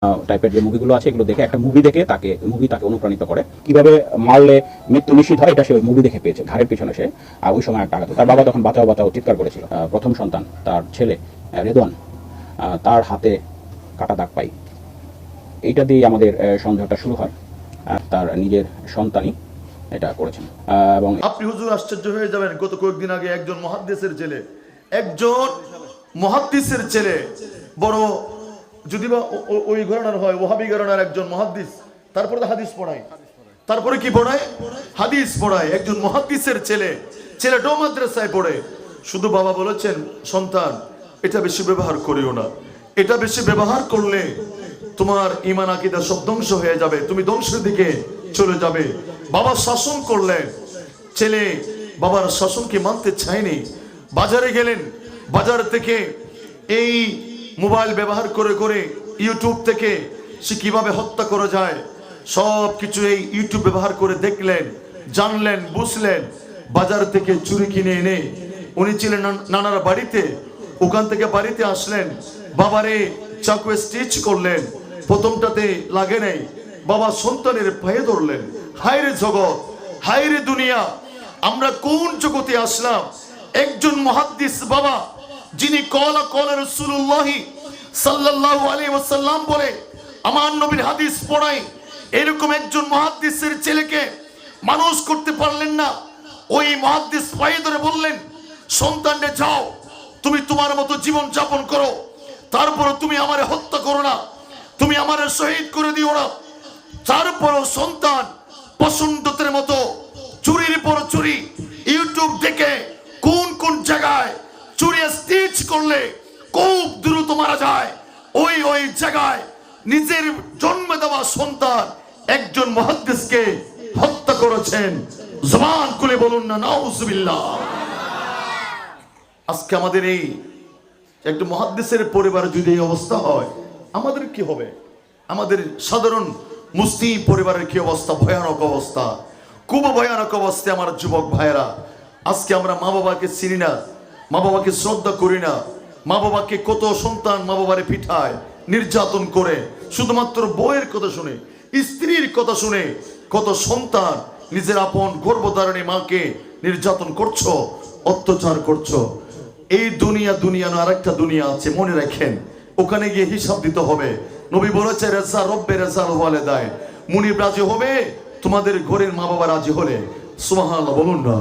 টাইপের যে মুভিগুলো আছে এগুলো দেখে একটা মুভি দেখে তাকে অনুপ্রাণিত করে। কিভাবে মারলে মৃত্যু নিশ্চিত হয় এটা সে ওই মুভি দেখে পেয়েছে। ঘাড়ের পিছনে সে ওই সময় একটা আঘাত। তার বাবা তখন বাঁচাও বাঁচাও চিৎকার করেছিল। প্রথম সন্তান তার ছেলে রেদওয়ান, তার হাতে কাটা দাগ পাই। এইটা দিয়ে আমাদের সংযোগটা শুরু হয়। তার নিজের সন্তানই এটা করেছেন। এবং আপনি হুজুর আশ্চর্য হয়ে যাবেন, গত কয়েকদিন আগে একজন মুহাদ্দিসের ছেলে বড়, যদি বা ওই ঘরানার হয়, ওহাবি ঘরানার একজন মুহাদ্দিস, তারপরে তো হাদিস পড়ায়, তারপরে কি পড়ায়? হাদিস পড়ায়। একজন মুহাদ্দিসের ছেলেটাও মাদ্রাসায় পড়ে। শুধু বাবা বলেছেন, সন্তান এটা বেশি ব্যবহার করিও না, এটা বেশি ব্যবহার করলে তোমার ঈমান আকীদা সব ধ্বংস হয়ে যাবে, তুমি ধ্বংসের দিকে চলে যাবে। বাবা শাসন করলেন, ছেলে বাবার শাসনকে মানতে চায়নি। বাজারে গেলেন, বাজার থেকে এই মোবাইল ব্যবহার করে করে ইউটিউব থেকে সে কিভাবে হত্যা করা যায় সব কিছু এই ইউটিউব ব্যবহার করে দেখলেন, জানলেন, বুঝলেন। বাজার থেকে চুরি কিনে এনে উনি ছিলেন নানার বাড়িতে, ওখান থেকে বাড়িতে আসলেন, বাবারে চাকু স্টিচ করলেন, প্রথমটাতে লাগে নাই, বাবা সন্তানের পায়ে ধরলেন। হায়রে জগৎ, হায়রে দুনিয়া, আমরা কোন জগতে আসলাম? একজন মুহাদ্দিস বাবা, যিনি কলা রাসূলুল্লাহ সাল্লাল্লাহু আলাইহি ওয়াসাল্লাম বলে আমার নবীর হাদিস পড়াই, এরকম একজন মুহাদ্দিসের ছেলেকে মানুষ করতে পারলেন না। ওই মুহাদ্দিস পায়ে ধরে বললেন, সন্তানরে যাও, তুমি তোমার মতো জীবন যাপন করো, তারপর তুমি আমারে হত্যা করো না, তুমি আমারে শহীদ করে দিও না। তারপরও সন্তান পছন্দের মতো চুরির পর চুরি ইউটিউব দেখে কোন কোন জায়গায় চুরি স্টিচ করলে খুব দ্রুত মারা যায়, ওই জায়গায় নিজের জন্ম দেওয়া সন্তান একজন মুহাদ্দিসকে হত্যা করেছেন। জবান খুলে বলুন না নাউজুবিল্লাহ। আজকে আমাদের এই একটা মুহাদ্দিসের পরিবারে যদি এই অবস্থা হয়, আমাদের কি হবে? আমাদের সাধারণ মুসলিম পরিবারের কি অবস্থা? ভয়ানক অবস্থা, খুব ভয়ানক অবস্থা। আমার যুবক ভাইয়েরা, আজকে আমরা মা বাবাকে চিনি না, মা বাবাকে শ্রদ্ধা করি না। মা বাবাকে কত সন্তান মা বাবারে পিঠায়, নির্যাতন করে, শুধুমাত্র বউয়ের কথা শুনে, স্ত্রীর কথা শুনে কত সন্তান নিজের আপন গর্ভধারণী মাকে নির্যাতন করছো, অত্যাচার করছো। এই দুনিয়া না, আরেকটা দুনিয়া আছে, মনে রাখেন। ওখানে গিয়ে হিসাব দিতে হবে। নবী বলেছে, রেজা রব্বে রেজাল ওয়ালিদাইন, মুনিব রাজি হবে তোমাদের ঘরের মা বাবা রাজি হলে। সুবহানাল্লাহ বলুন না।